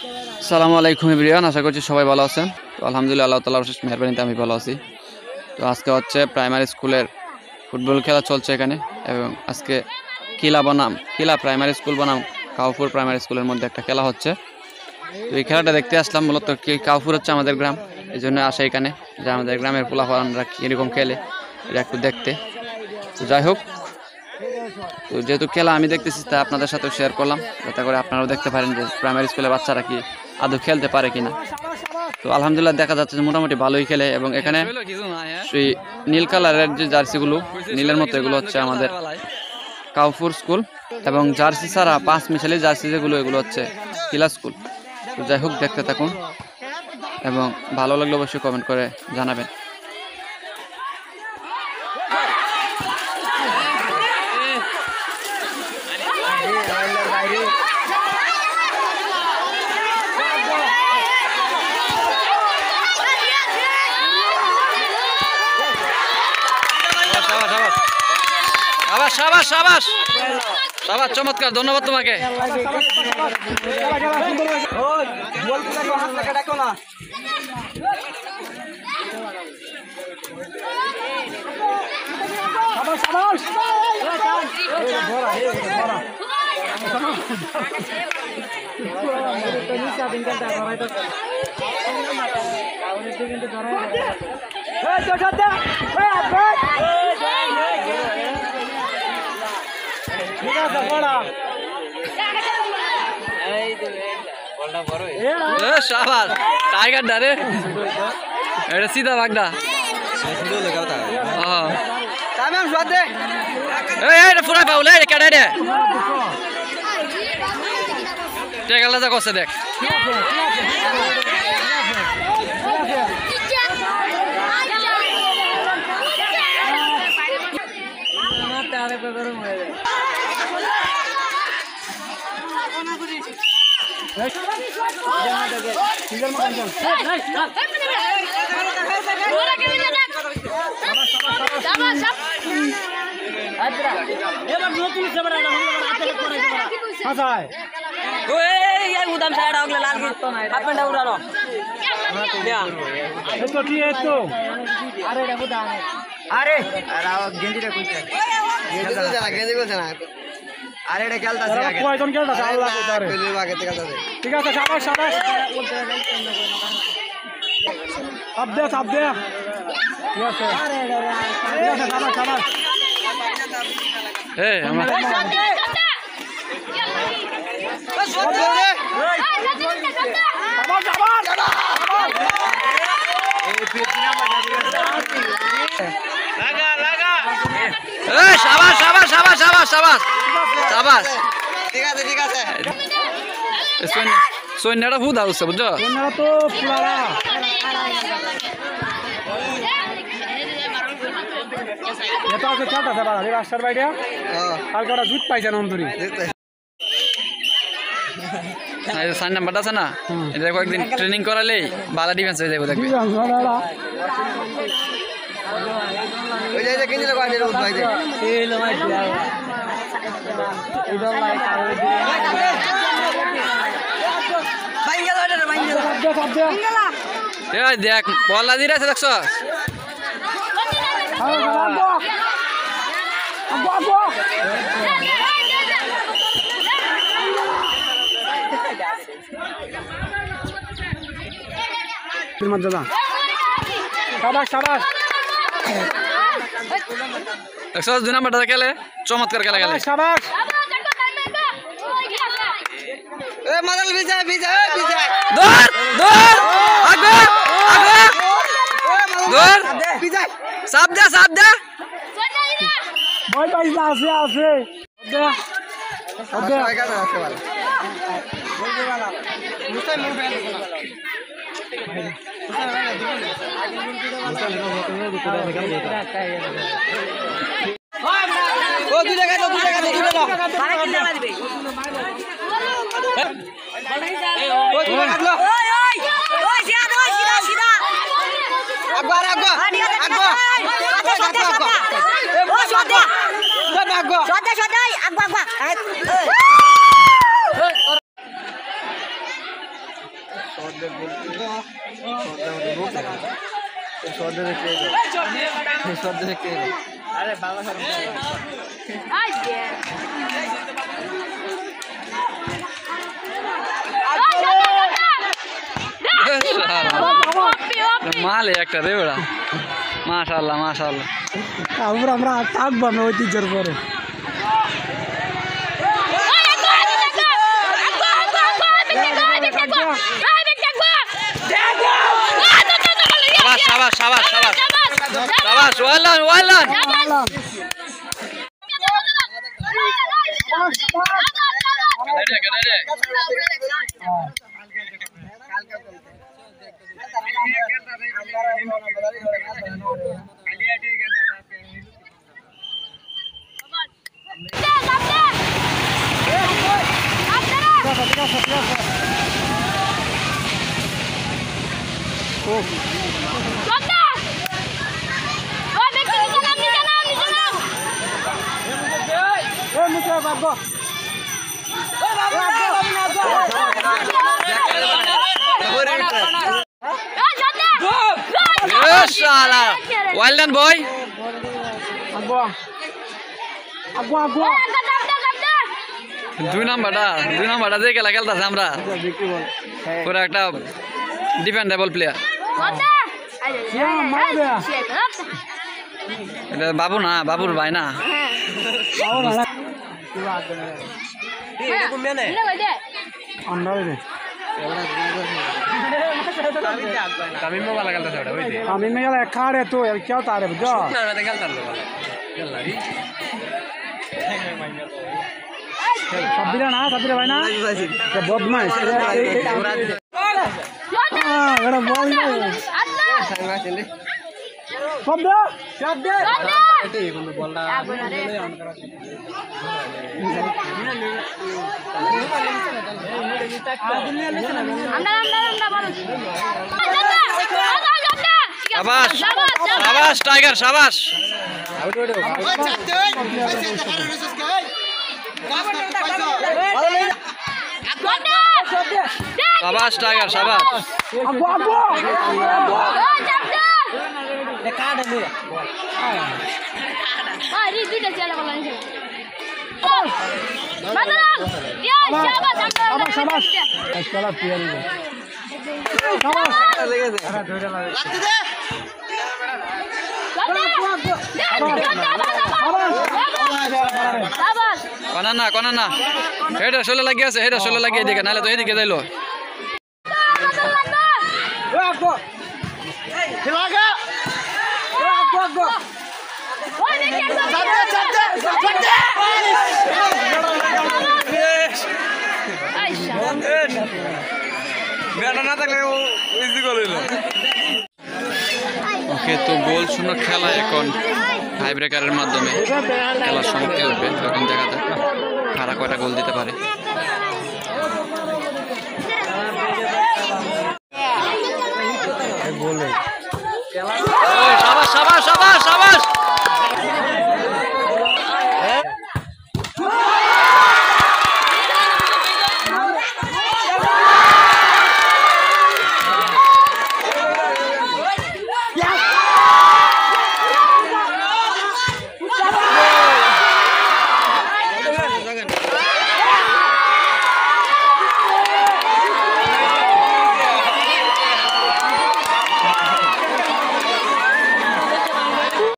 আসসালামু আলাইকুম এভরিওয়ান, আশা করছি সবাই ভালো আছেন। তো আলহামদুলিল্লাহ আল্লাহ তাআলার অশেষ মেহেরবানিতে আমি ভালো আছি। তো আজকে হচ্ছে প্রাইমারি স্কুলের ফুটবল খেলা চলছে এখানে, এবং আজকে কিলা প্রাইমারি স্কুল বনাম কাউপুর প্রাইমারি স্কুলের মধ্যে একটা খেলা হচ্ছে। তো এই খেলাটা দেখতে আসলাম, মূলত কাউপুর হচ্ছে আমাদের গ্রাম, এই জন্য আসা এখানে যে আমাদের গ্রামের পোলাপানরা কীরকম খেলে এটা একটু দেখতে। তো যাই হোক, তো যেহেতু খেলা আমি দেখতেছি তা আপনাদের সাথে শেয়ার করলাম, যাতে করে আপনারাও দেখতে পারেন যে প্রাইমারি স্কুলের বাচ্চারা কি আদৌ খেলতে পারে কিনা। তো আলহামদুলিল্লাহ দেখা যাচ্ছে যে মোটামুটি ভালোই খেলে, এবং এখানে সেই নীল কালারের যে জার্সিগুলো, নীলের মতো, এগুলো হচ্ছে আমাদের কাউপুর স্কুল, এবং জার্সি ছাড়া 5 মিশালি জার্সি যেগুলো, এগুলো হচ্ছে কিলা স্কুল। তো যাই হোক, দেখতে থাকুন এবং ভালো লাগলে অবশ্যই কমেন্ট করে জানাবেন। চমৎকার, ধন্যবাদ তোমাকে। টাইগার ডারে এটা সিধা বাগদা পুরা পাউল কেডা রে টেকালা যা করছে দেখ। আরে এটা খেলতাছে আগে কয়জন খেলতাছে আল্লাহ কোথারে আগে খেলতাছে ঠিক আছে শাবাশ শাবাশ চাপ দে ঠিক আছে শাবাশ শাবাশ এই আমরা শাবাশ শাবাশ শাবাশ শাবাশ শাবাশ শাবাশ, ঠিক আছে ঠিক আছে। সৈন্যটা ভূত আসছে, বুঝছো? সৈন্যরা তো ফুলারা এটা আছে খেলতাছে বাবা এই রাস্তার বাইরে কালকে ওরা জুত পাইছে নন্দুরি। সাইন নাম্বারটা আছে না, এটা কয়েকদিন ট্রেনিং করালেই ভালো ডিফেন্স হয়ে যাবে, দেখবি। ওই যে কিনলে কয় দিন উঠবাই দে এই লো ভাই দিয়া ইদল লাই কারে দিয়ে বাইঙ্গা লড়ে রে বাইঙ্গা বাইঙ্গা এই দেখ বল দি রাছে, দেখছ? আগো আগো মজা শাবাশ শাবাশ দেখছ? 2 নাম্বারটা খেলে চমৎকার খেলা গেলে। শাবাশ এ মাদাল বিজয় বিজয় বিজয় দৌড় দৌড় আগো আগো দৌড় বিজয় সাপ দে বল ভাই আছে আছে দে দে আগা আছে वाला বলবে वाला মুসাই মুর ফেল ও দুই টাকা দাও আরে কি লাগা দিবে ওই তুই কাটলো ওই সিধা সিধা সিধা আগো আগো আগো সদা সদা ও সদা সদা আগো সদা সদা আগো আগো মাল একটা রে ওরা মাশাআল্লাহ মাশাআল্লাহ আমরা থাকবো আমরা ঐতিহ্যের পরে শাবাশ শাবাশ শাবাশ শাবাশ ওয়াল্লান ওয়াল্লান Well done, boy. দুই নাম্বারটা যে খেলা খেলতেছে আমরা পুরো একটা ডিফেন্ডেবল প্লেয়ার। এটা বাবু না, বাবুর ভাই না। तमिल में खाड़े तो क्या तारे बुझो सब्बिरा ना सब्बिरा भाई ना बदमाश एड़ा बॉल शब्द शब्द এটাই কিন্তু বলটা শাবাশ শাবাশ টাইগার শাবাশ শাবাশ টাইগার শাবাশ কনা না হেডা শোলে লাগিয়ে আছে হেডা শোলে লাগিয়ে দিকে নাহলে তো এদিকে যাইলো ওকে তো গোল শূন্য খেলা এখন টাই ব্রেকারের মাধ্যমে খেলার সমাপ্তি ঘটবে। এখন দেখা যাক কারা কয়টা গোল দিতে পারে।